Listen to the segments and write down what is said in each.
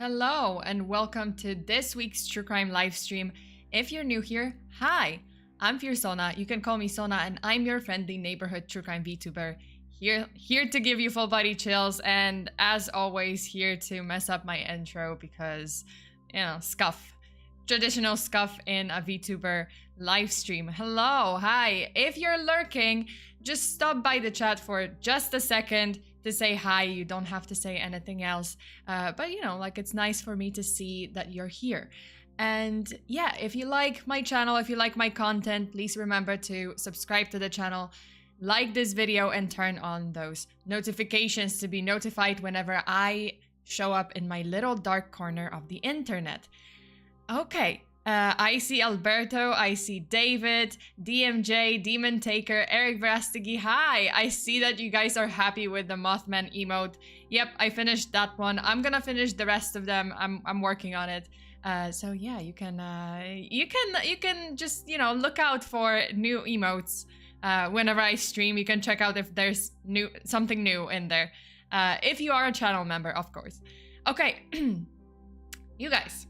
Hello and welcome to this week's True Crime live stream. If you're new here, hi, I'm FEARSONA. You can call me Sona and I'm your friendly neighborhood True Crime VTuber. Here to give you full body chills and as always here to mess up my intro because, you know, scuff. Traditional scuff in a VTuber live stream. Hello, hi. If you're lurking, just stop by the chat for just a second to say hi. You don't have to say anything else. But you know, like it's nice for me to see that you're here. And yeah, if you like my channel, if you like my content, please remember to subscribe to the channel, like this video, and turn on those notifications to be notified whenever I show up in my little dark corner of the internet. Okay, I see Alberto, I see David, DMJ, Demon Taker, Eric Verastigi. Hi, I see that you guys are happy with the Mothman emote. Yep, I finished that one. I'm gonna finish the rest of them. I'm working on it. So yeah, you can just, you know, look out for new emotes whenever I stream. You can check out if there's something new in there. If you are a channel member, of course. Okay, you guys.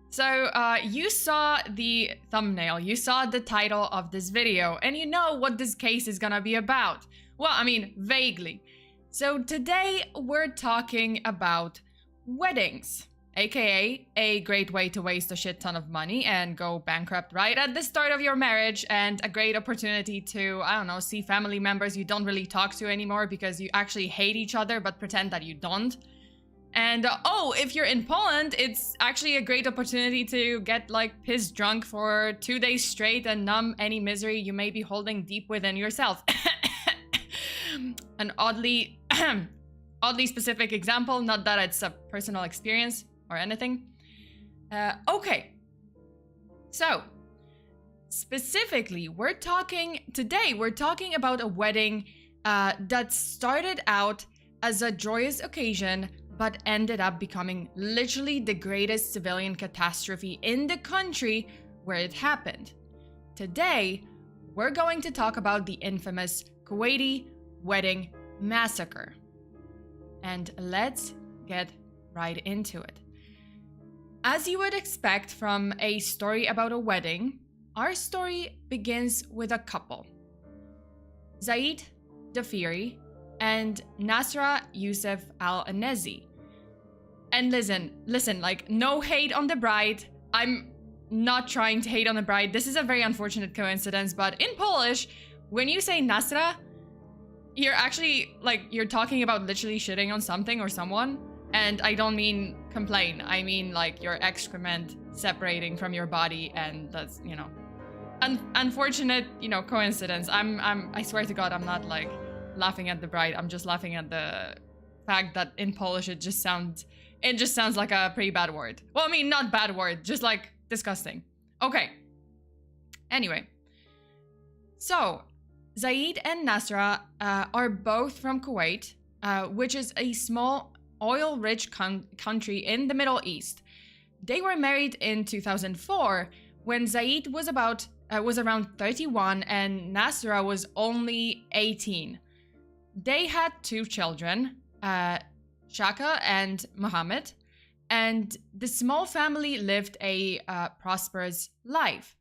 So you saw the thumbnail, you saw the title of this video, and you know what this case is gonna be about. Well, I mean, vaguely. So today we're talking about weddings, aka a great way to waste a shit ton of money and go bankrupt right at the start of your marriage, and a great opportunity to, I don't know, see family members you don't really talk to anymore because you actually hate each other but pretend that you don't. And oh, if you're in Poland, it's actually a great opportunity to get like piss drunk for 2 days straight and numb any misery you may be holding deep within yourself. An oddly specific example, not that it's a personal experience or anything. Okay, so specifically, today we're talking about a wedding that started out as a joyous occasion but ended up becoming literally the greatest civilian catastrophe in the country where it happened. Today, we're going to talk about the infamous Kuwaiti wedding massacre. And let's get right into it. As you would expect from a story about a wedding, our story begins with a couple. Zaid Dafiri and Nasra Youssef Al-Anezi. And listen, like, no hate on the bride. I'm not trying to hate on the bride. This is a very unfortunate coincidence, but in Polish, when you say Nasra, you're actually, like, you're talking about literally shitting on something or someone. And I don't mean complain. I mean, like, your excrement separating from your body, and that's, you know, unfortunate, you know, coincidence. I swear to God, I'm not, like, laughing at the bride. I'm just laughing at the fact that in Polish it just sounds like a pretty bad word. Well, I mean, not bad word, just like disgusting. Okay. Anyway. So, Zaid and Nasra are both from Kuwait, which is a small oil-rich country in the Middle East. They were married in 2004 when Zaid was around 31 and Nasra was only 18. They had 2 children, Shaka and Mohammed, and the small family lived a prosperous life.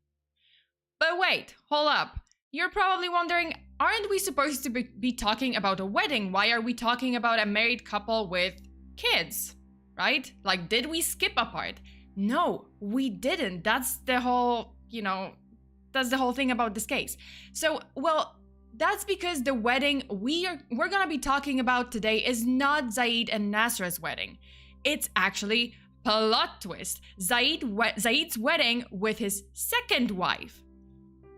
But wait, hold up. You're probably wondering, aren't we supposed to be talking about a wedding? Why are we talking about a married couple with kids, right? Like, did we skip a part? No, we didn't. That's the whole, you know, that's the whole thing about this case. So, well, that's because the wedding we're gonna be talking about today is not Zaid and Nasra's wedding. It's actually, plot twist, Zaid's wedding with his second wife.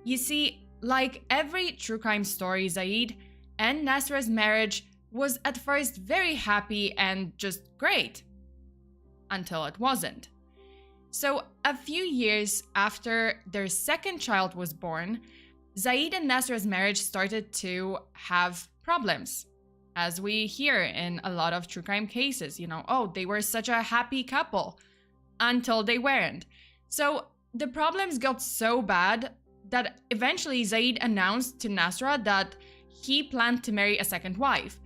You see, like every true crime story, Zaid and Nasra's marriage was at first very happy and just great. Until it wasn't. So a few years after their second child was born, Zaid and Nasra's marriage started to have problems. As we hear in a lot of true crime cases, you know, oh, they were such a happy couple until they weren't. So the problems got so bad that eventually Zaid announced to Nasra that he planned to marry a second wife.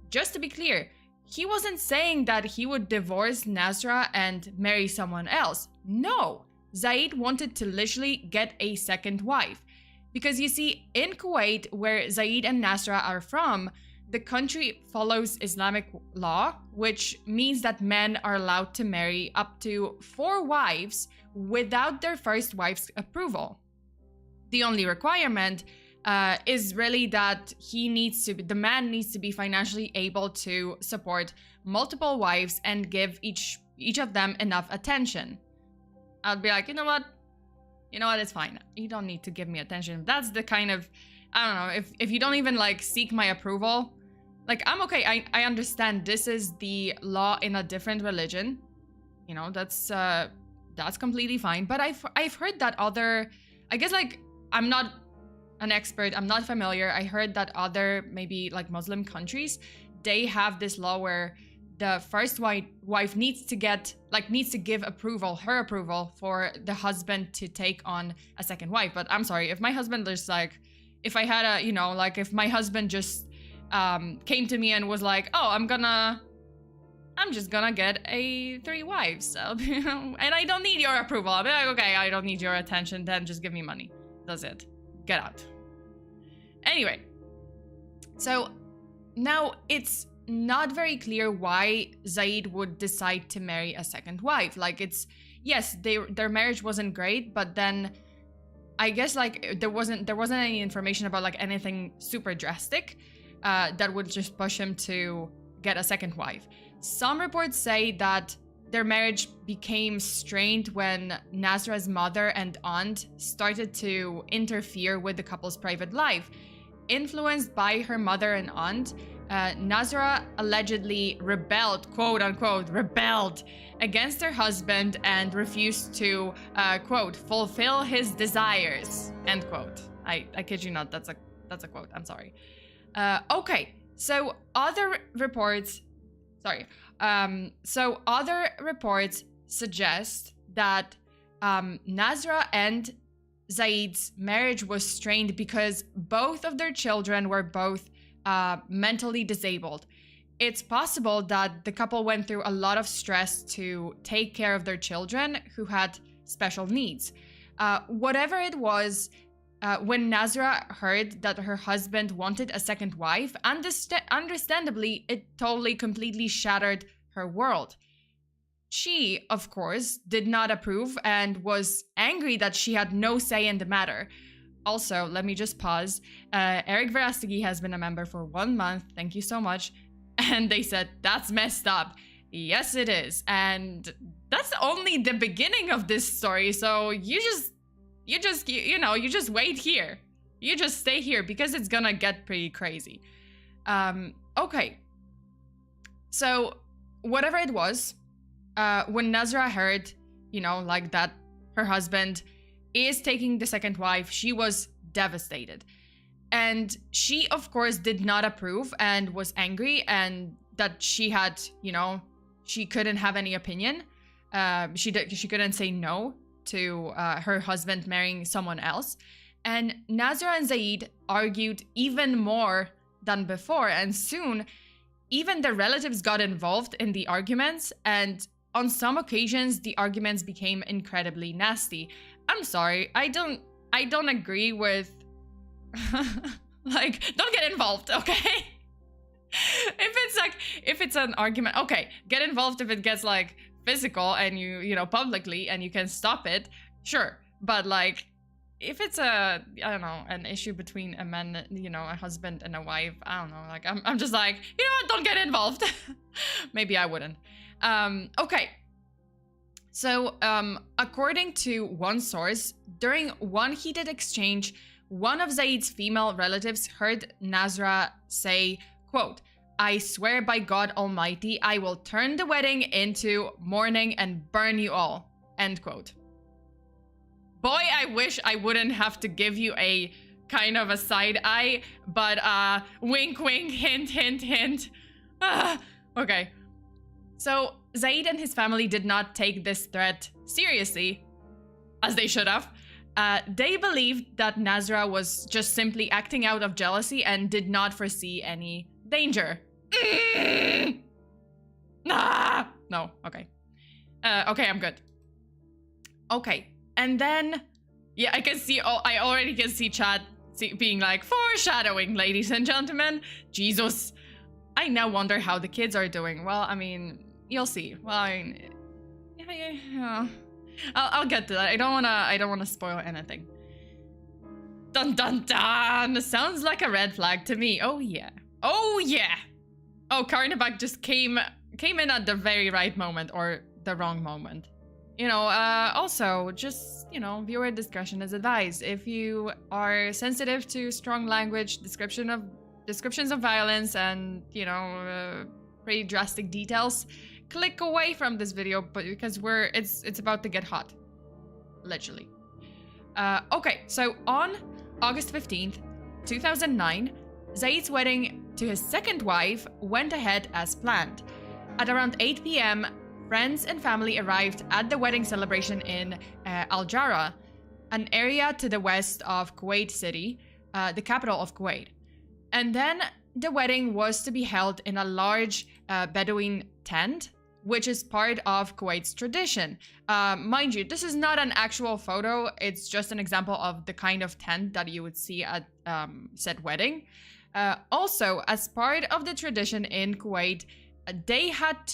Just to be clear, he wasn't saying that he would divorce Nasra and marry someone else. No, Zaid wanted to literally get a second wife. Because you see, in Kuwait, where Zaid and Nasra are from, the country follows Islamic law, which means that men are allowed to marry up to 4 wives without their first wife's approval. The only requirement is really that the man needs to be financially able to support multiple wives and give each of them enough attention. I'd be like, you know what, it's fine. You don't need to give me attention. That's the kind of, I don't know, if you don't even like seek my approval, like I'm okay. I understand this is the law in a different religion. That's completely fine. But I've heard that other, I guess, like, I'm not an expert, I'm not familiar. I heard that other maybe like Muslim countries, they have this law where the first wife needs to give her approval for the husband to take on a second wife. But I'm sorry, if my husband just like, if I had a, if my husband just came to me and was like, oh, I'm just gonna get 3 wives, so, and I don't need your approval. I'll be like, okay, I don't need your attention, then just give me money. That's it. Get out. Anyway, so now it's not very clear why Zaid would decide to marry a second wife. Like, yes, their marriage wasn't great, but then I guess like there wasn't any information about like anything super drastic that would just push him to get a second wife. Some reports say that their marriage became strained when Nasra's mother and aunt started to interfere with the couple's private life. Influenced by her mother and aunt, Nasra allegedly rebelled, quote unquote, rebelled against her husband and refused to, quote, fulfill his desires, end quote. I kid you not, that's a quote, I'm sorry. Okay, so other reports suggest that Nasra and Zaid's marriage was strained because both of their children were both mentally disabled. It's possible that the couple went through a lot of stress to take care of their children who had special needs. Whatever it was, when Nasra heard that her husband wanted a second wife, understandably, it totally, completely shattered her world. She, of course, did not approve and was angry that she had no say in the matter. Also, let me just pause. Eric Verastegui has been a member for 1 month. Thank you so much. And they said, that's messed up. Yes, it is. And that's only the beginning of this story. So you just wait here. You just stay here because it's gonna get pretty crazy. Okay. So whatever it was, when Nasra heard, like that her husband is taking the second wife, she was devastated. And she, of course, did not approve and was angry, and that she had, she couldn't have any opinion. She couldn't say no to her husband marrying someone else. And Nasra and Zaid argued even more than before, and soon even the relatives got involved in the arguments, and on some occasions the arguments became incredibly nasty. I'm sorry, I don't agree with like, don't get involved, okay? if it's an argument, okay, get involved if it gets like physical and publicly and you can stop it, sure. But like, if it's an issue between a man, a husband and a wife, I don't know, like I'm just like, what, don't get involved. Maybe I wouldn't. Okay. So, according to one source, during one heated exchange, one of Zaid's female relatives heard Nasra say, quote, "I swear by God Almighty, I will turn the wedding into mourning and burn you all," end quote. Boy, I wish I wouldn't have to give you a kind of a side eye, but wink, wink, hint, hint, hint. Okay. So Zaid and his family did not take this threat seriously, as they should have. They believed that Nasra was just simply acting out of jealousy and did not foresee any danger. No? Okay. Okay, I'm good. Okay. And then, yeah, I can see, I already can see chat being like, foreshadowing, ladies and gentlemen. Jesus. I now wonder how the kids are doing. Well, I mean, you'll see. Well, I mean, yeah. I'll get to that. I don't wanna spoil anything. Dun dun dun! Sounds like a red flag to me. Oh yeah. Oh yeah! Oh, Karnabak just came in at the very right moment, or the wrong moment. You know, also, just, you know, viewer discretion is advised. If you are sensitive to strong language, descriptions of violence, and, you know, pretty drastic details, click away from this video, but because it's about to get hot. Literally. Okay, so on August 15th, 2009, Zaid's wedding to his second wife went ahead as planned. At around 8 p.m., friends and family arrived at the wedding celebration in Al Jarrah, an area to the west of Kuwait City, the capital of Kuwait. And then the wedding was to be held in a large Bedouin tent, which is part of Kuwait's tradition. Mind you, this is not an actual photo, it's just an example of the kind of tent that you would see at said wedding. Also, as part of the tradition in Kuwait, there had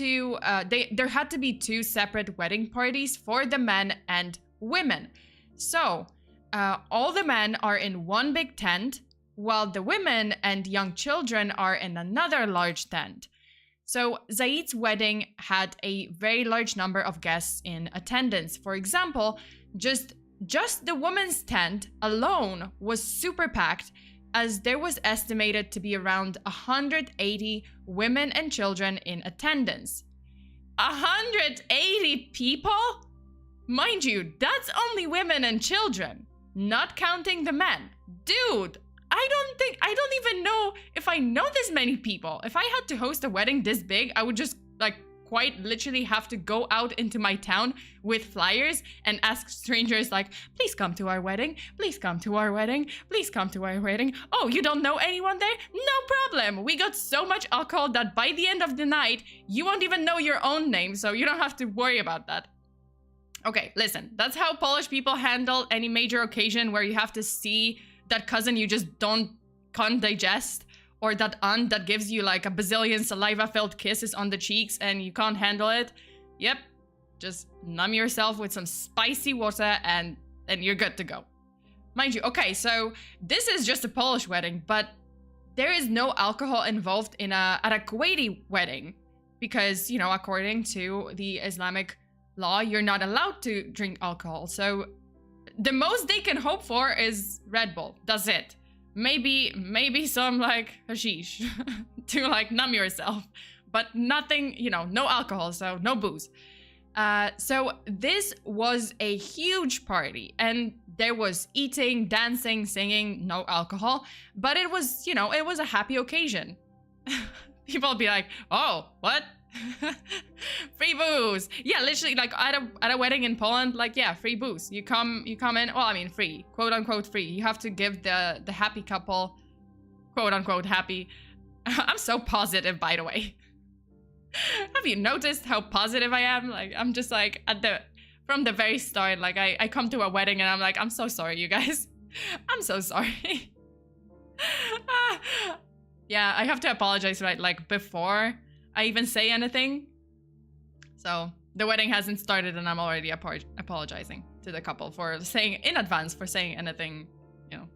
to be two separate wedding parties for the men and women. So, all the men are in one big tent, while the women and young children are in another large tent. So Zaid's wedding had a very large number of guests in attendance. For example, just the women's tent alone was super packed, as there was estimated to be around 180 women and children in attendance. 180 people? Mind you, that's only women and children, not counting the men. Dude, I don't even know if I know this many people. If I had to host a wedding this big, I would just like quite literally have to go out into my town with flyers and ask strangers like, please come to our wedding, please come to our wedding, please come to our wedding. Oh, you don't know anyone there? No problem. We got so much alcohol that by the end of the night, you won't even know your own name, so you don't have to worry about that. Okay, listen, that's how Polish people handle any major occasion where you have to see that cousin you just can't digest, or that aunt that gives you like a bazillion saliva-filled kisses on the cheeks and you can't handle it. Yep, just numb yourself with some spicy water and you're good to go. Mind you, okay, so this is just a Polish wedding, but there is no alcohol involved at a Kuwaiti wedding because, you know, according to the Islamic law, you're not allowed to drink alcohol. So the most they can hope for is Red Bull. That's it. Maybe some like hashish to like numb yourself, but nothing, you know, no alcohol, so no booze. So this was a huge party, and there was eating, dancing, singing, no alcohol, but it was, you know, it was a happy occasion. People would be like, oh, what? Free booze. Yeah, literally, like at a wedding in Poland, like, yeah, free booze. You come in, well, I mean, free, quote unquote free. You have to give the happy couple, quote unquote happy. I'm so positive, by the way. Have you noticed how positive I am? Like, I'm just like from the very start, like I come to a wedding and I'm like, I'm so sorry, you guys. I'm so sorry. Yeah, I have to apologize, right? Like before I even say anything. So the wedding hasn't started and I'm already apologizing to the couple for saying in advance for saying anything, you know,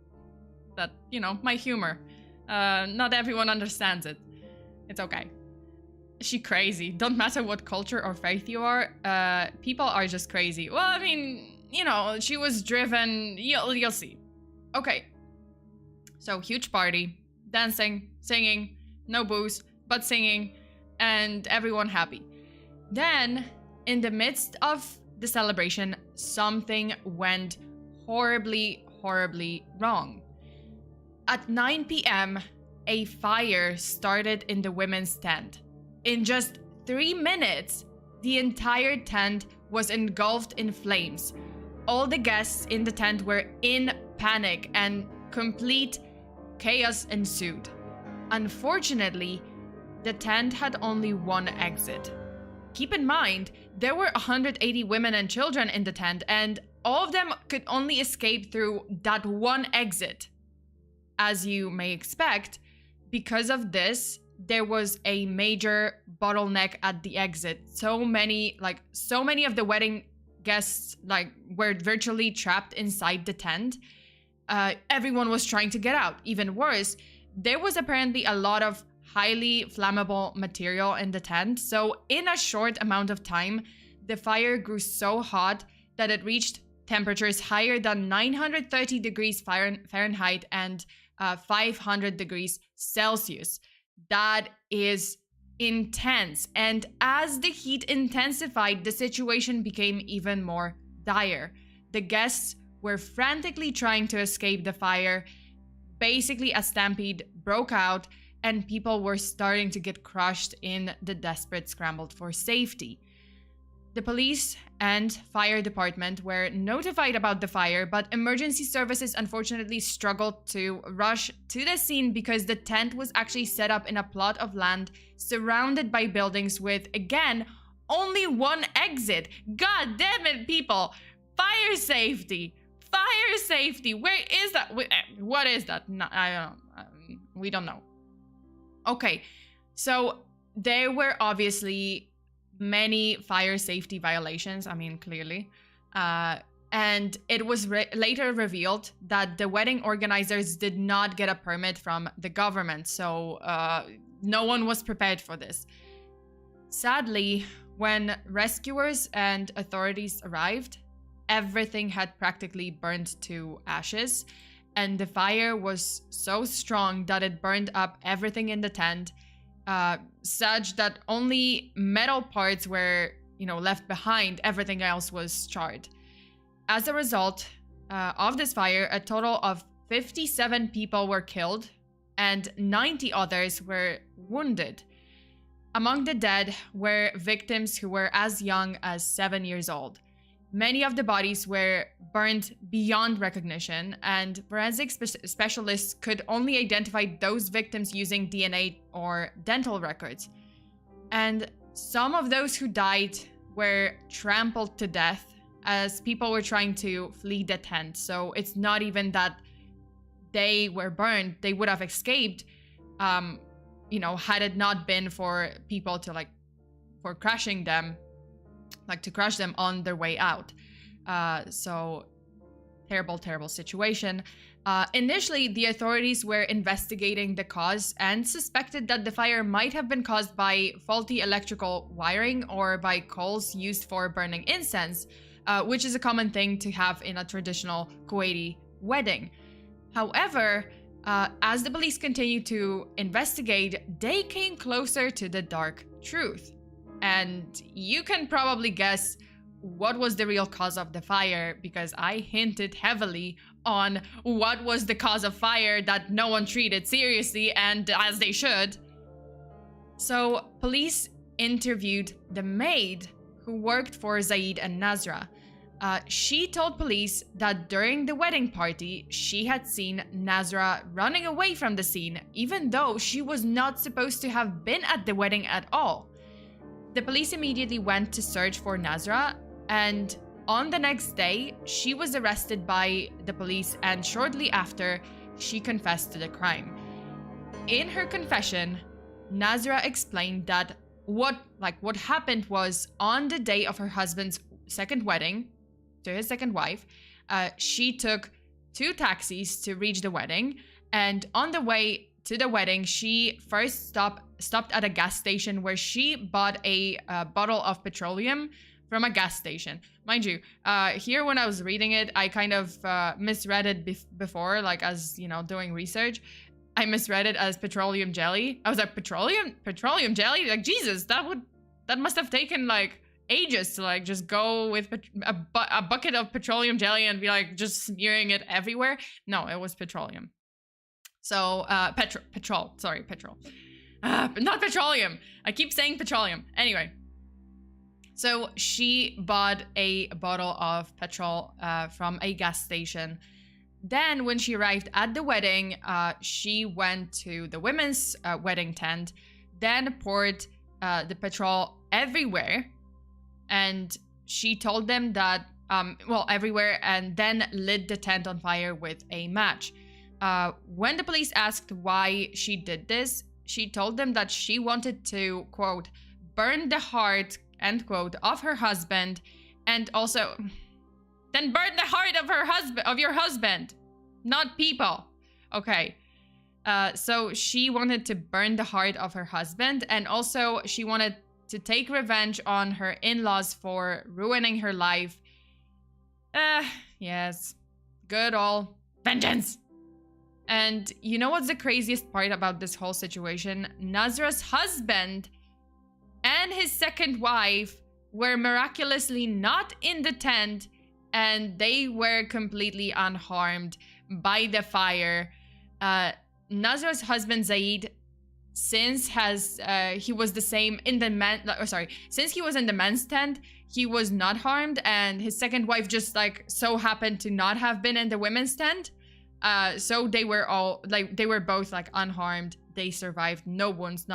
that, you know, my humor. Not everyone understands it. It's okay. She crazy. Don't matter what culture or faith you are, people are just crazy. Well, I mean, you know, she was driven. You'll see. Okay. So huge party, dancing, singing, no booze, but singing, and everyone happy. Then, in the midst of the celebration, something went horribly, horribly wrong. At 9 p.m., a fire started in the women's tent. In just 3 minutes, the entire tent was engulfed in flames. All the guests in the tent were in panic and complete chaos ensued. Unfortunately, the tent had only one exit. keep in mind, there were 180 women and children in the tent, and all of them could only escape through that one exit. As you may expect, because of this, there was a major bottleneck at the exit. So many of the wedding guests were virtually trapped inside the tent. Everyone was trying to get out. Even worse, there was apparently a lot of highly flammable material in the tent. So in a short amount of time, the fire grew so hot that it reached temperatures higher than 930 degrees Fahrenheit and 500 degrees Celsius. That is intense. And as the heat intensified, the situation became even more dire. The guests were frantically trying to escape the fire. Basically, a stampede broke out, and people were starting to get crushed in the desperate scramble for safety. The police and fire department were notified about the fire, but emergency services unfortunately struggled to rush to the scene because the tent was actually set up in a plot of land surrounded by buildings with, again, only one exit. God damn it, people! Fire safety! Fire safety! Where is that? What is that? No, I don't know. We don't know. Okay, so there were obviously many fire safety violations, clearly. And it was later revealed that the wedding organizers did not get a permit from the government, so no one was prepared for this. Sadly, when rescuers and authorities arrived, everything had practically burned to ashes, and the fire was so strong that it burned up everything in the tent, such that only metal parts were, left behind. Everything else was charred. As a result of this fire, a total of 57 people were killed and 90 others were wounded. Among the dead were victims who were as young as 7 years old. Many of the bodies were burned beyond recognition, and forensic specialists could only identify those victims using DNA or dental records. And some of those who died were trampled to death as people were trying to flee the tent. So it's not even that they were burned. They would have escaped, had it not been for people for crashing them, to crush them on their way out. So terrible, terrible situation. Initially, the authorities were investigating the cause and suspected that the fire might have been caused by faulty electrical wiring or by coals used for burning incense, which is a common thing to have in a traditional Kuwaiti wedding. However, as the police continued to investigate, they came closer to the dark truth. And you can probably guess what was the real cause of the fire, because I hinted heavily on what was the cause of fire that no one treated seriously, and as they should. So police interviewed the maid who worked for Zaid and Nazra. She told police that during the wedding party, she had seen Nazra running away from the scene, even though she was not supposed to have been at the wedding at all. The police immediately went to search for Nazra, and on the next day, she was arrested by the police, and shortly after, she confessed to the crime. In her confession, Nazra explained that what happened was, on the day of her husband's second wedding to his second wife, she took 2 taxis to reach the wedding, and on the way to the wedding, she first stopped at a gas station where she bought a bottle of petroleum from a gas station. Mind you, here when I was reading it, I kind of misread it before, as doing research. I misread it as petroleum jelly. I was like, petroleum jelly? Jesus, that must have taken ages to just go with a bucket of petroleum jelly and be just smearing it everywhere. No, it was petroleum. So, petrol. Not petroleum. I keep saying petroleum. Anyway. So she bought a bottle of petrol from a gas station. Then when she arrived at the wedding, she went to the women's wedding tent, then poured the petrol everywhere. And she told them that, everywhere, and then lit the tent on fire with a match. When the police asked why she did this, she told them that she wanted to, quote, burn the heart, end quote, of her husband, and also, then burn the heart of your husband, not people. Okay. So she wanted to burn the heart of her husband, and also she wanted to take revenge on her in-laws for ruining her life. Yes. Good old vengeance. And you know what's the craziest part about this whole situation? Nazra's husband and his second wife were miraculously not in the tent, and they were completely unharmed by the fire. Nazra's husband Zaid, since he was the same in the since he was in the men's tent, he was not harmed, and his second wife just like so happened to not have been in the women's tent. So they were both like unharmed. They survived, no wounds,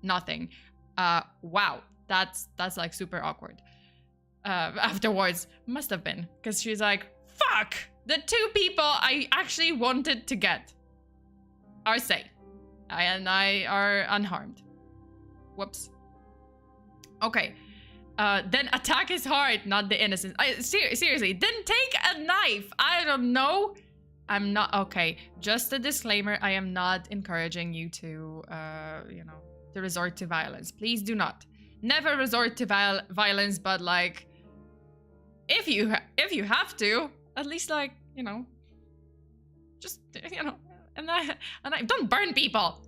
nothing. Wow, that's like super awkward. Afterwards, must have been, because she's like, fuck, the two people I actually wanted to get are safe, and I are unharmed. Whoops. Okay. Then attack his heart, not the innocent. Seriously, then take a knife. I don't know. I'm not, okay, just a disclaimer, I am not encouraging you to, to resort to violence. Please do not. Never resort to violence, but like, if you have to, at least like, just, and I don't burn people.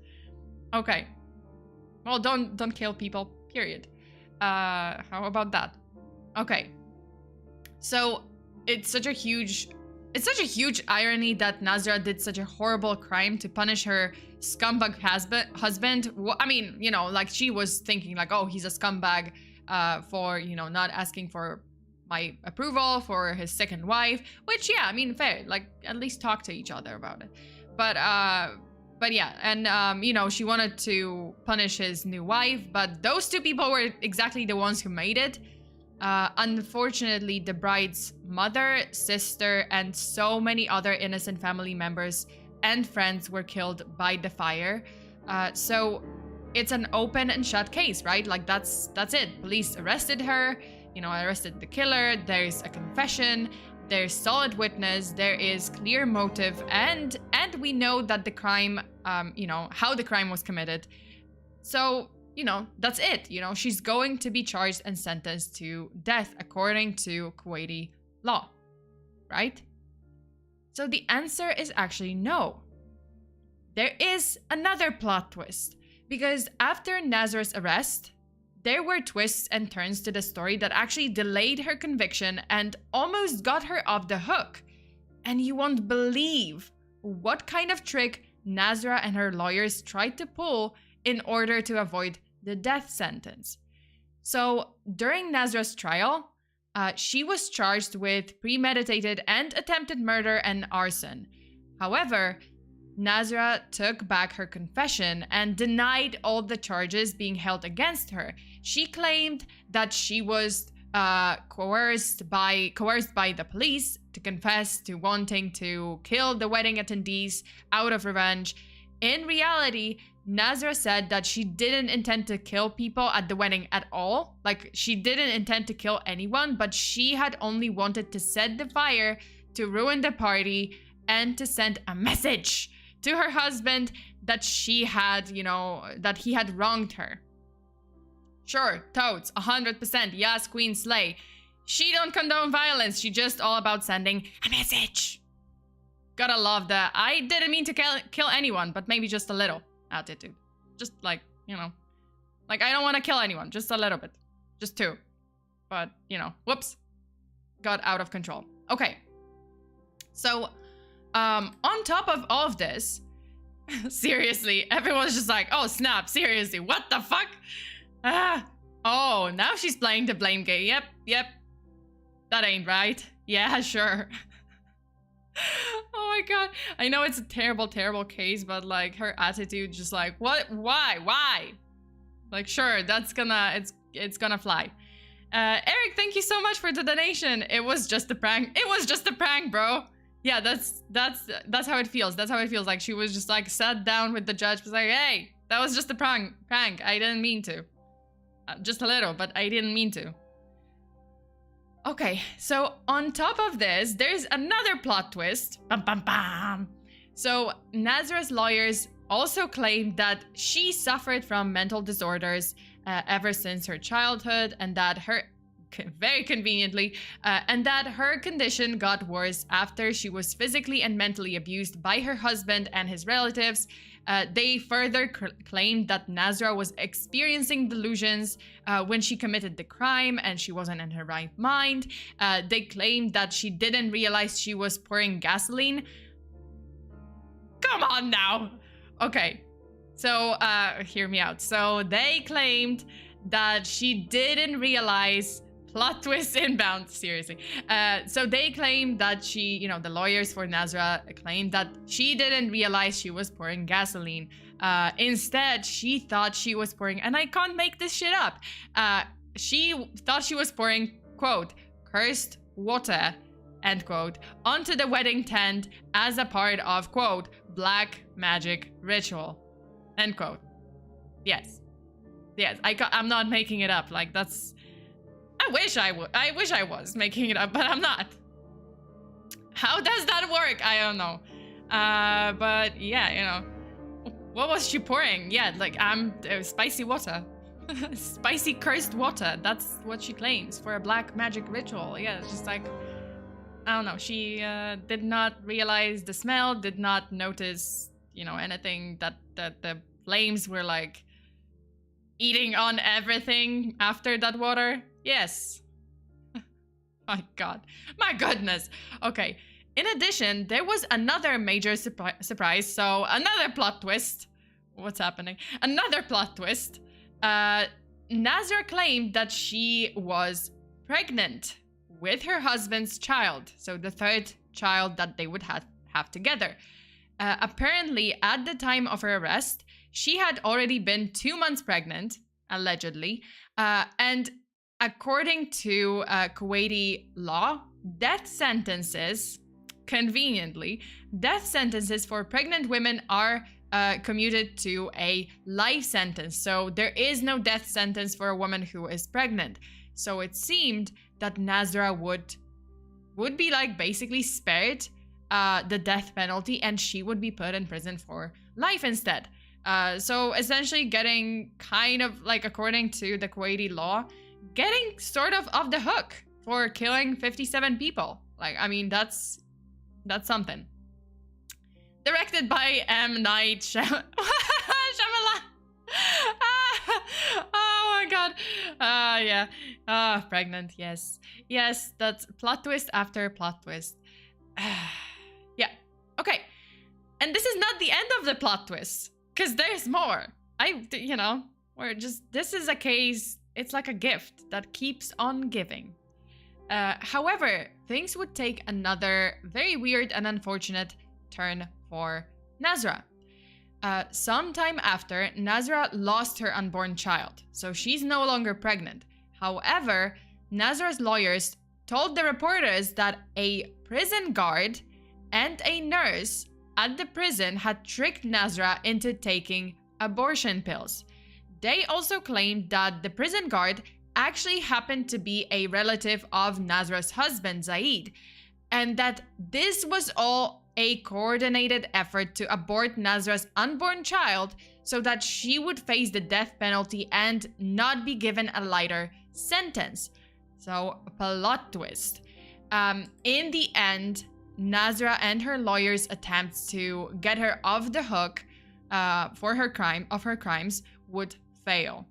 Okay. Well, don't kill people, period. How about that? Okay. So, it's such a huge irony that Nazra did such a horrible crime to punish her scumbag husband. I mean, like she was thinking like, oh, he's a scumbag for, not asking for my approval for his second wife, which, yeah, I mean, fair. Like, at least talk to each other about it. But yeah, and, she wanted to punish his new wife, but those two people were exactly the ones who made it. Unfortunately, the bride's mother, sister, and so many other innocent family members and friends were killed by the fire. So it's an open and shut case, right? Like that's it. Police arrested her, arrested the killer. There's a confession. There's solid witness. There is clear motive, and we know that the crime, how the crime was committed. So, that's it. She's going to be charged and sentenced to death according to Kuwaiti law, right? So the answer is actually no. There is another plot twist, because after Nazra's arrest, there were twists and turns to the story that actually delayed her conviction and almost got her off the hook. And you won't believe what kind of trick Nazra and her lawyers tried to pull in order to avoid the death sentence. So during Nazra's trial, she was charged with premeditated and attempted murder and arson. However, Nazra took back her confession and denied all the charges being held against her. She claimed that she was coerced by the police to confess to wanting to kill the wedding attendees out of revenge. In reality, Nazra said that she didn't intend to kill people at the wedding at all. Like, she didn't intend to kill anyone, but she had only wanted to set the fire to ruin the party and to send a message to her husband that she had, that he had wronged her. Sure, totes, 100%, yes, Queen Slay. She don't condone violence, she just all about sending a message. Gotta love that. I didn't mean to kill anyone, but maybe just a little attitude. Just like, like I don't want to kill anyone, just a little bit. Just two. But, whoops. Got out of control. Okay. So, on top of all of this, seriously, everyone's just like, oh snap, seriously, what the fuck? Oh, now she's playing the blame game. Yep. That ain't right. Yeah, sure. Oh my god. I know it's a terrible, terrible case, but like her attitude just like, what? Why? Like, sure, it's it's gonna fly. Eric, thank you so much for the donation. It was just a prank. It was just a prank, bro. Yeah, that's how it feels. That's how it feels. Like she was just like sat down with the judge, was like, hey, that was just a prank. I didn't mean to. Just a little, but I didn't mean to. Okay, so on top of this, there's another plot twist. Bam, bam, bam. So Nazra's lawyers also claimed that she suffered from mental disorders ever since her childhood, and that very conveniently, and that her condition got worse after she was physically and mentally abused by her husband and his relatives. They further claimed that Nazra was experiencing delusions when she committed the crime and she wasn't in her right mind. They claimed that she didn't realize she was pouring gasoline. Come on now. Okay, so hear me out. So they claimed that she didn't realize, plot twist inbound, seriously. So they claimed that she, the lawyers for Nazra claimed that she didn't realize she was pouring gasoline. Instead, she thought she was pouring, and I can't make this shit up. She thought she was pouring, quote, cursed water, end quote, onto the wedding tent as a part of, quote, black magic ritual, end quote. Yes, I'm not making it up. Like, that's, I wish I was making it up, but I'm not. How does that work? I don't know. But yeah, what was she pouring? Yeah, like, spicy water. Spicy cursed water. That's what she claims for a black magic ritual. Yeah, it's just like, I don't know. She did not realize the smell, did not notice, anything, that the flames were like eating on everything after that water. Yes. My God. My goodness. Okay. In addition, there was another major surprise. So another plot twist. What's happening? Another plot twist. Nazra claimed that she was pregnant with her husband's child. So the third child that they would have together. Apparently, at the time of her arrest, she had already been 2 months pregnant, allegedly. And according to Kuwaiti law, death sentences, conveniently, death sentences for pregnant women are commuted to a life sentence. So there is no death sentence for a woman who is pregnant. So it seemed that Nazra would be like basically spared the death penalty, and she would be put in prison for life instead. So essentially getting kind of like, according to the Kuwaiti law, getting sort of off the hook for killing 57 people. Like, I mean, that's something. Directed by M. Night Shyamalan. Oh my God. Yeah. Pregnant. Yes. That's plot twist after plot twist. Yeah. Okay. And this is not the end of the plot twist, because there's more. This is a case. It's like a gift that keeps on giving. However, things would take another very weird and unfortunate turn for Nazra. Sometime after, Nazra lost her unborn child, so she's no longer pregnant. However, Nazra's lawyers told the reporters that a prison guard and a nurse at the prison had tricked Nazra into taking abortion pills. They also claimed that the prison guard actually happened to be a relative of Nazra's husband, Zaid, and that this was all a coordinated effort to abort Nazra's unborn child so that she would face the death penalty and not be given a lighter sentence. So, plot twist. In the end, Nazra and her lawyers' attempts to get her off the hook for her crimes would fail.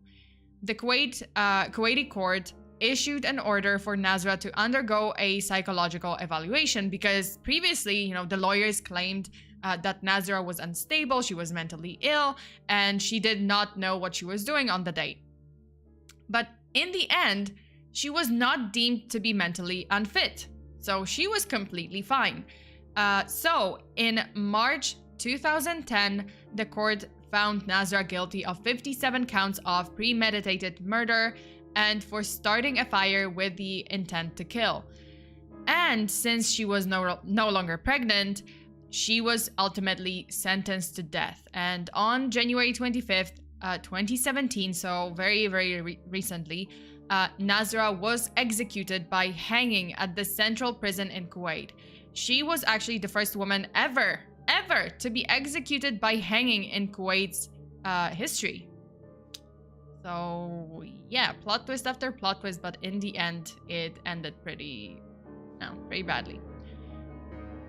The Kuwaiti court issued an order for Nazra to undergo a psychological evaluation because previously, the lawyers claimed that Nazra was unstable, she was mentally ill, and she did not know what she was doing on the day. But in the end, she was not deemed to be mentally unfit, so she was completely fine. So in March 2010, the court found Nazra guilty of 57 counts of premeditated murder, and for starting a fire with the intent to kill. And since she was no longer pregnant, she was ultimately sentenced to death. And on January 25th, 2017, so very, very recently, Nazra was executed by hanging at the central prison in Kuwait. She was actually the first woman ever to be executed by hanging in Kuwait's history. So yeah, plot twist after plot twist, but in the end, it ended pretty badly.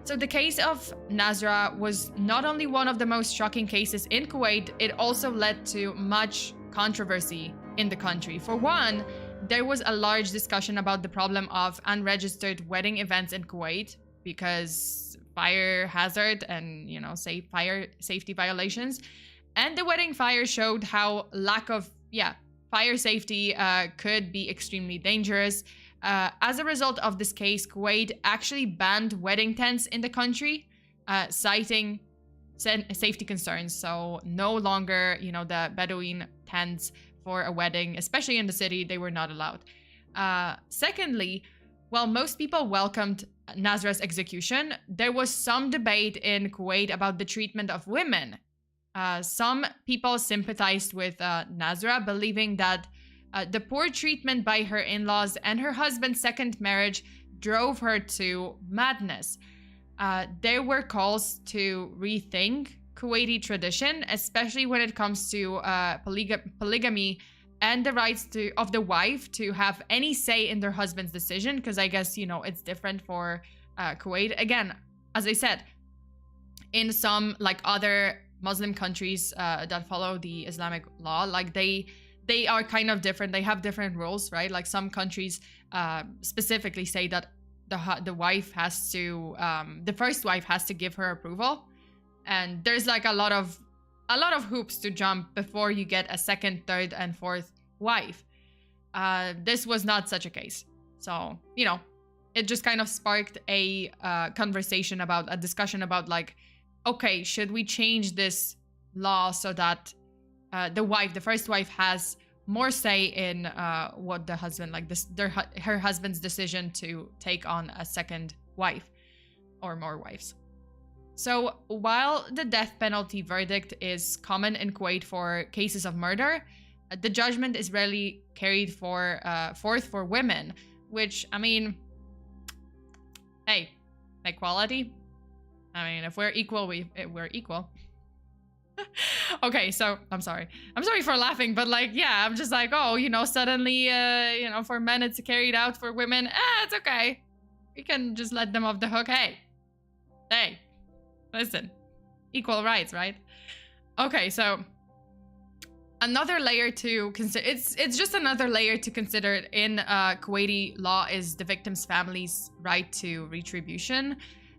So the case of Nazra was not only one of the most shocking cases in Kuwait, it also led to much controversy in the country. For one, there was a large discussion about the problem of unregistered wedding events in Kuwait because fire hazard and, fire safety violations. And the wedding fire showed how lack of, fire safety could be extremely dangerous. As a result of this case, Kuwait actually banned wedding tents in the country, citing safety concerns. So no longer, the Bedouin tents for a wedding, especially in the city, they were not allowed. Secondly, while most people welcomed Nazra's execution, there was some debate in Kuwait about the treatment of women. Some people sympathized with Nazra, believing that the poor treatment by her in-laws and her husband's second marriage drove her to madness. There were calls to rethink Kuwaiti tradition, especially when it comes to polygamy and the rights of the wife to have any say in their husband's decision, because I guess, it's different for Kuwait. Again, as I said, in some other Muslim countries that follow the Islamic law, they are kind of different. They have different rules, right? Like some countries specifically say that the wife has to, the first wife has to give her approval, and there's a lot of hoops to jump before you get a second, third, and fourth wife. This was not such a case, so it just kind of sparked a conversation about a discussion about okay, should we change this law so that the first wife has more say in what the husband, her husband's decision to take on a second wife or more wives. So while the death penalty verdict is common in Kuwait for cases of murder, the judgment is rarely carried forth for women, which, hey, equality. If we're equal, we're equal. Okay, so I'm sorry for laughing, but I'm just suddenly for men it's carried out, for women it's okay, we can just let them off the hook. Hey, listen, equal rights, right? Okay, so another layer to consider, it's just another layer to consider in Kuwaiti law is the victim's family's right to retribution.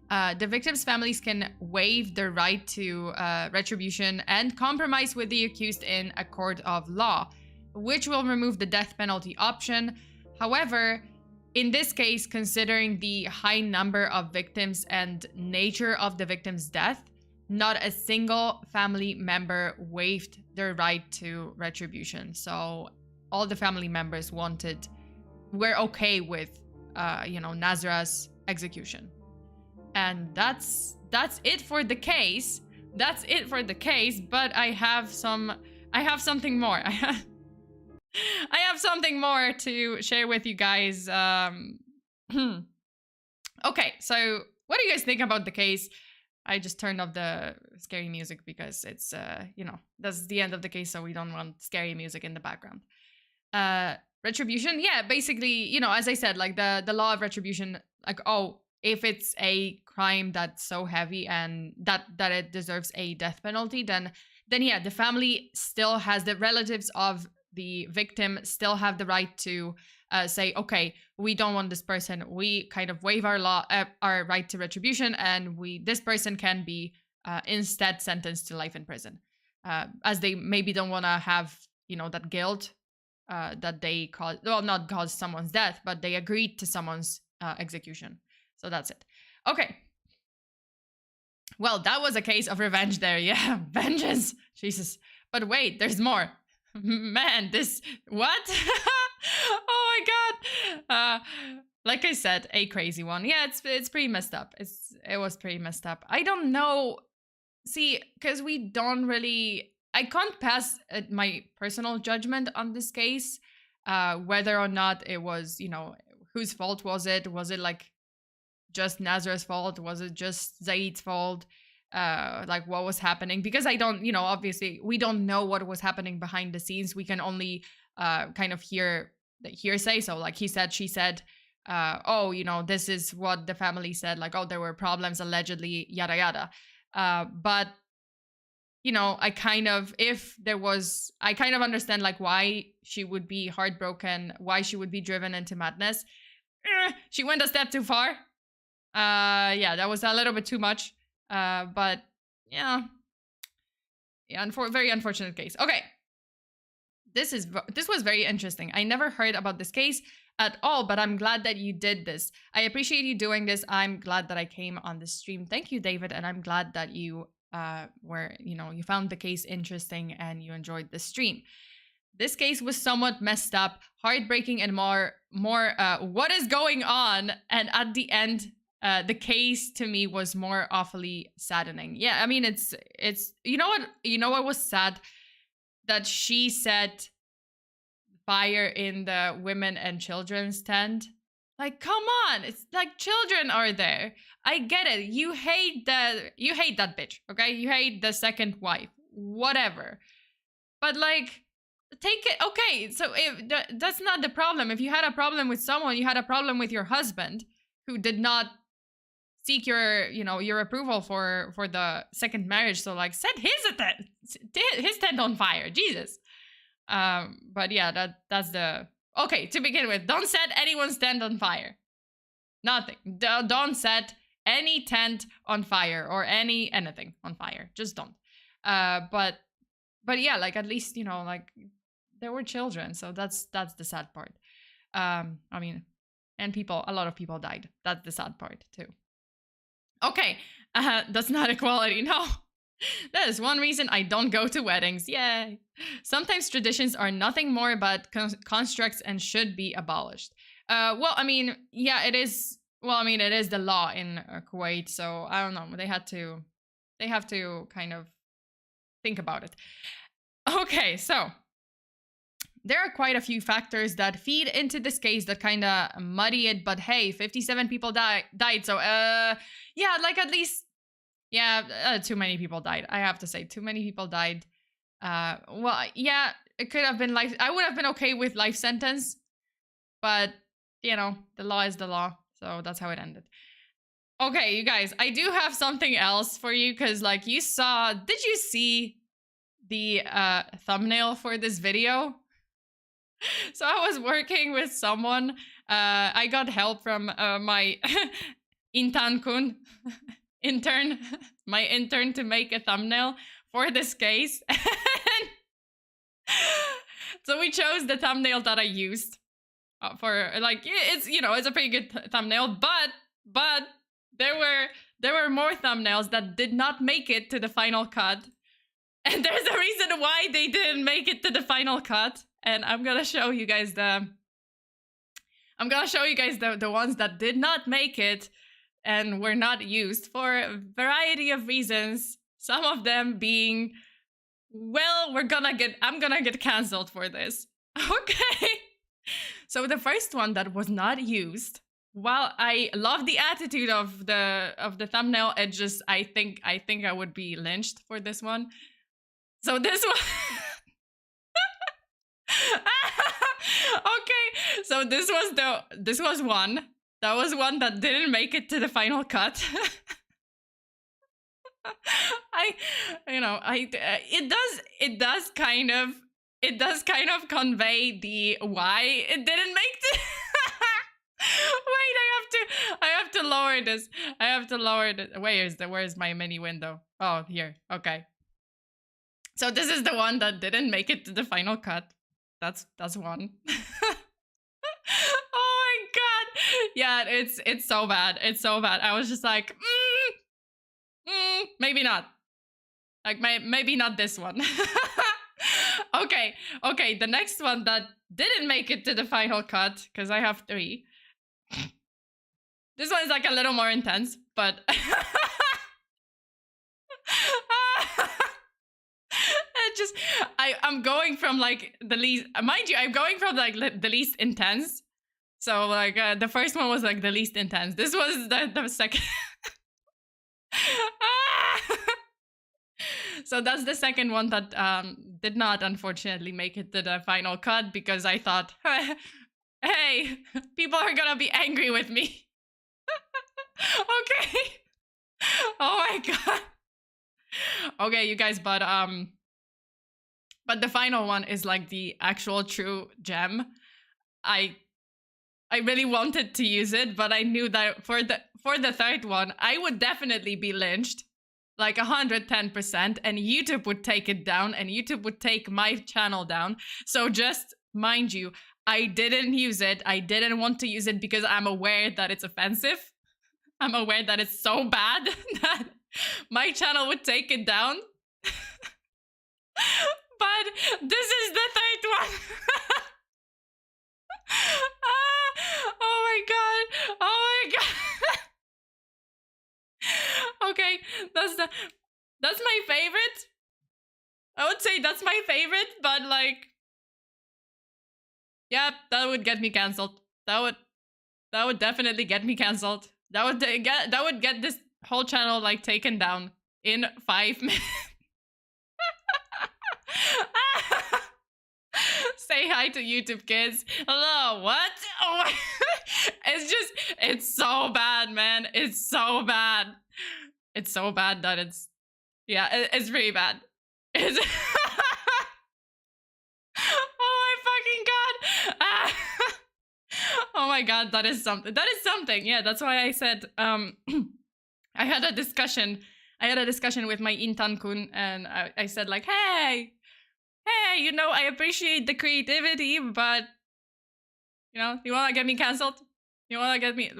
The victims' families can waive their right to retribution and compromise with the accused in a court of law, which will remove the death penalty option. However, in this case, considering the high number of victims and nature of the victim's death, not a single family member waived their right to retribution. So all the family members were okay with, Nazra's execution. And that's it for the case. That's it for the case. But I have something more. I have something more to share with you guys. Okay, so what do you guys think about the case? I just turned off the scary music because it's that's the end of the case, so we don't want scary music in the background. Retribution, yeah, basically, as I said, the law of retribution, if it's a crime that's so heavy and that it deserves a death penalty, then yeah, the family still has, the relatives of the victim still have the right to say, okay, we don't want this person. We kind of waive our right to retribution, and this person can be instead sentenced to life in prison, as they maybe don't want to have that guilt that they not cause someone's death, but they agreed to someone's execution. So that's it. Okay. Well, that was a case of revenge there. Yeah, vengeance. Jesus. But wait, there's more. Man, what? Oh my god. Like I said, a crazy one. Yeah, it's pretty messed up. It was pretty messed up. I don't know. See, because we don't really, I can't pass my personal judgment on this case, whether or not it was, you know, whose fault was it? Was it like just Nazar's fault? Was it just Zaid's fault? Like what was happening? Because I don't, you know, obviously we don't know what was happening behind the scenes. We can only kind of hear the hearsay. So like he said, she said, oh, you know, this is what the family said. Like, oh, there were problems allegedly, yada yada. But you know, I kind of understand like why she would be heartbroken, why she would be driven into madness. She went a step too far. Yeah, that was a little bit too much. But yeah, very unfortunate case. Okay, this was very interesting. I never heard about this case at all, but I'm glad that you did this. I appreciate you doing this. I'm glad that I came on the stream. Thank you, David, and I'm glad that you you found the case interesting and you enjoyed the stream. This case was somewhat messed up, heartbreaking, and more what is going on? And at the end, the case to me was more awfully saddening. Yeah, I mean it's you know what was sad? That she set fire in the women and children's tent. Like, come on, it's like children are there. I get it. You hate that bitch, okay? You hate the second wife, whatever. But like, take it. Okay, so that's not the problem. If you had a problem with someone, you had a problem with your husband who did not seek your approval for the second marriage. So like, set his tent on fire. Jesus. But yeah, that's the. Okay, to begin with, don't set anyone's tent on fire. Nothing. Don't set any tent on fire or anything on fire. Just don't. But yeah, like at least, you know, like there were children, so that's the sad part. I mean, and a lot of people died. That's the sad part too. Okay, that's not equality, no. That is one reason I don't go to weddings. Yay. Sometimes traditions are nothing more but constructs and should be abolished. Well, I mean, yeah, it is. Well, I mean, it is the law in Kuwait, so I don't know. They have to kind of think about it. Okay, so there are quite a few factors that feed into this case that kind of muddy it. But hey, 57 people died. So yeah, like at least. Yeah, too many people died. I have to say, too many people died. Well, yeah, it could have been life. I would have been okay with life sentence, but you know, the law is the law, so that's how it ended. Okay, you guys, I do have something else for you because, like, you saw. Did you see the thumbnail for this video? So I was working with someone. I got help from my Intan-kun. My intern to make a thumbnail for this case. So we chose the thumbnail that I used for, like, it's a pretty good thumbnail, but there were more thumbnails that did not make it to the final cut. And there's a reason why they didn't make it to the final cut, and I'm going to show you guys the ones that did not make it and were not used for a variety of reasons. Some of them being, well, I'm gonna get canceled for this. Okay. So the first one that was not used, while I love the attitude of the thumbnail, it just I think I would be lynched for this one. So this one. Okay. So this was one. That was one that didn't make it to the final cut. It does kind of convey the why it didn't make it. Wait, I have to lower this. I have to lower this. Where's my mini window? Oh, here. Okay. So this is the one that didn't make it to the final cut. That's one. Yeah, it's so bad. It's so bad. I was just like, maybe not. Like, maybe not this one. Okay, the next one that didn't make it to the final cut, because I have 3. This one's like a little more intense, but I'm going from like the least, mind you, I'm going from like the least intense. So like the first one was like the least intense. This was the second. So that's the second one that did not unfortunately make it to the final cut, because I thought, hey, people are gonna be angry with me. Okay. Oh my god. Okay, you guys, but the final one is like the actual true gem. I really wanted to use it, but I knew that for the third one, I would definitely be lynched, like 110%, and YouTube would take it down, and YouTube would take my channel down. So just mind you, I didn't use it. I didn't want to use it because I'm aware that it's offensive. I'm aware that it's so bad that my channel would take it down. But this is the third one. Oh my god. Oh my god. Okay, that's my favorite. I would say that's my favorite, but like, yeah, that would get me cancelled. That would definitely get me cancelled. That would get this whole channel like taken down in 5 minutes. Say hi to YouTube kids. Hello, what? Oh my. It's so bad, man. It's so bad. It's so bad that it's, yeah, it's really bad. It's oh my fucking god. Oh my god, that is something. That is something. Yeah, that's why I said I had a discussion with my Intan-kun, and I said like, hey, you know, I appreciate the creativity, but you know, you wanna get me cancelled? You wanna get me?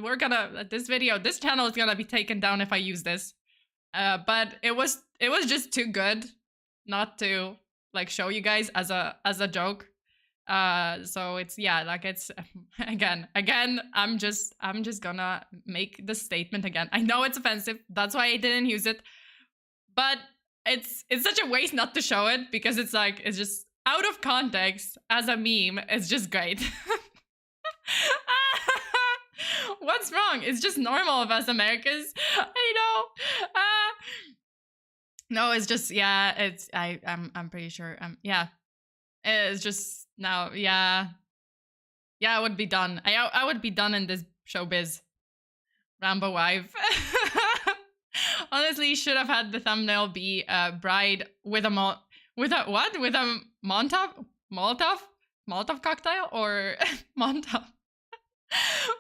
This channel is gonna be taken down if I use this. But it was just too good not to like show you guys as a joke. So it's, yeah, like it's again, I'm just gonna make the statement again. I know it's offensive. That's why I didn't use it. But it's such a waste not to show it, because it's like, it's just out of context as a meme. It's just great. What's wrong? It's just normal of us Americans. I know. No, it's just, yeah, it's I'm pretty sure. Yeah. It's just now, yeah. Yeah, I would be done. I would be done in this showbiz. Rambo wife. Honestly, should have had the thumbnail be bride with a Molotov cocktail or Molotov.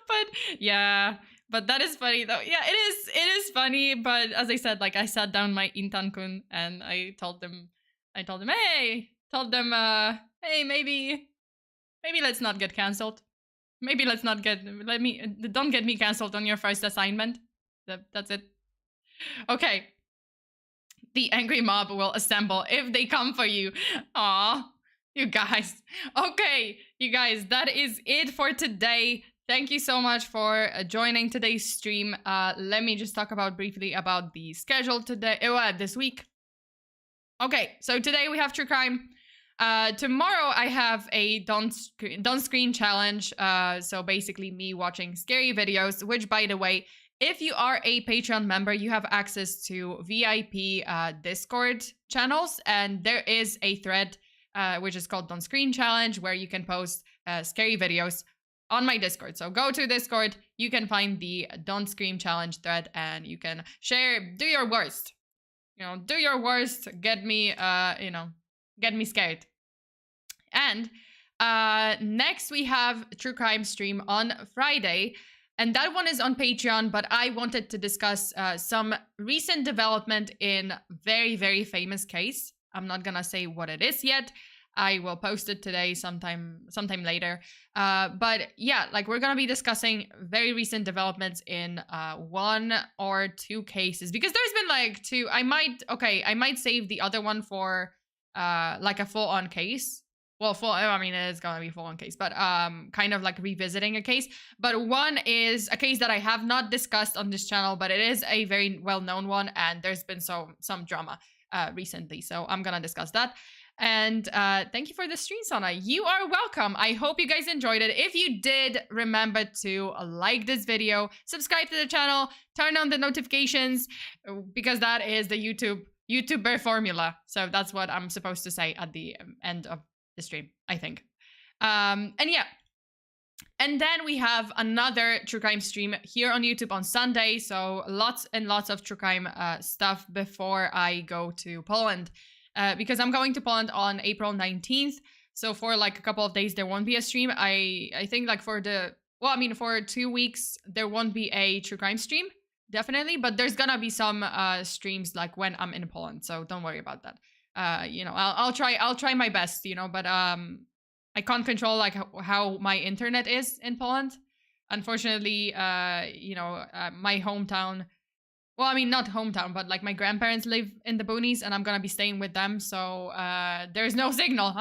But yeah, but that is funny though. Yeah, it is funny, but as I said, like I sat down my Intan-kun and I told them, hey, maybe let's not get cancelled. Maybe don't get me cancelled on your first assignment. That's it. Okay. The angry mob will assemble if they come for you. Aw, you guys. Okay, you guys, that is it for today. Thank you so much for joining today's stream. Let me just talk briefly about the schedule today. This week. Okay, so today we have true crime. Tomorrow I have a don't screen challenge. So basically me watching scary videos, which by the way, if you are a Patreon member, you have access to VIP Discord channels, and there is a thread which is called Don't Screen Challenge, where you can post scary videos on my Discord. So go to Discord, you can find the Don't Scream Challenge thread, and you can share, do your worst. You know, do your worst, get me scared. And next we have True Crime stream on Friday. And that one is on Patreon, but I wanted to discuss some recent development in very, very famous case. I'm not gonna say what it is yet. I will post it today sometime later. But yeah, like we're gonna be discussing very recent developments in 1 or 2 cases, because there's been like 2. I might save the other one for like a full-on case. Well, I mean, it is gonna be full-on case, but kind of like revisiting a case. But one is a case that I have not discussed on this channel, but it is a very well-known one, and there's been some drama recently, so I'm gonna discuss that. And thank you for the stream, Sana. You are welcome. I hope you guys enjoyed it. If you did, remember to like this video, subscribe to the channel, turn on the notifications, because that is the YouTuber formula. So that's what I'm supposed to say at the end of the stream, I think. And yeah. And then we have another true crime stream here on YouTube on Sunday. So lots and lots of true crime stuff before I go to Poland. Because I'm going to Poland on April 19th. So for like a couple of days, there won't be a stream. I think like for 2 weeks, there won't be a true crime stream, definitely. But there's gonna be some streams like when I'm in Poland. So don't worry about that. I'll try my best, but I can't control like how my internet is in Poland. Unfortunately, my hometown, well, I mean, not hometown, but like my grandparents live in the boonies and I'm gonna be staying with them. So there's no signal.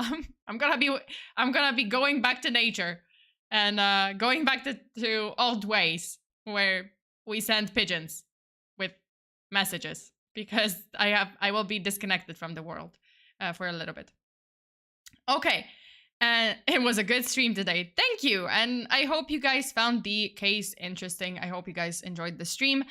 I'm gonna be going back to nature and going back to old ways where we send pigeons with messages, because I will be disconnected from the world for a little bit. Okay, it was a good stream today. Thank you, and I hope you guys found the case interesting. I hope you guys enjoyed the stream.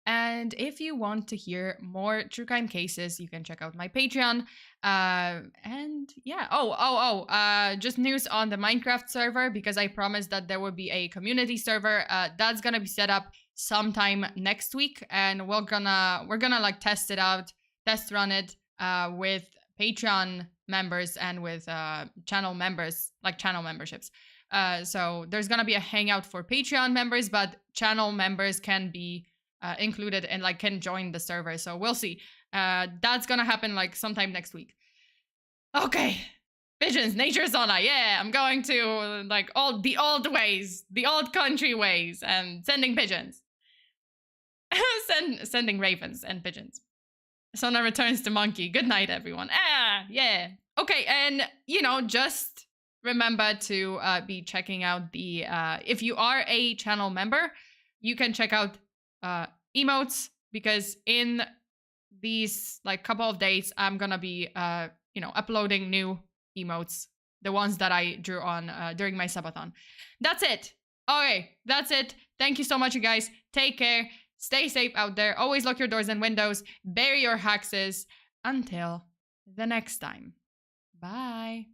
And if you want to hear more true crime cases, you can check out my Patreon. And yeah, just news on the Minecraft server, because I promised that there would be a community server. That's gonna be set up sometime next week, and we're gonna like test it out, test run it with Patreon members and with channel members, like channel memberships. So there's gonna be a hangout for Patreon members, but channel members can be included and like can join the server. So we'll see. That's gonna happen like sometime next week. Okay, pigeons, nature sauna. Yeah, I'm going to like all the old ways, the old country ways, and sending pigeons. Sending ravens and pigeons. Sona returns to monkey. Good night, everyone. Yeah. Okay, and just remember to be checking out the if you are a channel member, you can check out emotes, because in these like couple of days I'm gonna be uploading new emotes, the ones that I drew on during my subathon. That's it. Okay, that's it. Thank you so much, you guys. Take care. Stay safe out there. Always lock your doors and windows. Bury your haxes. Until the next time. Bye.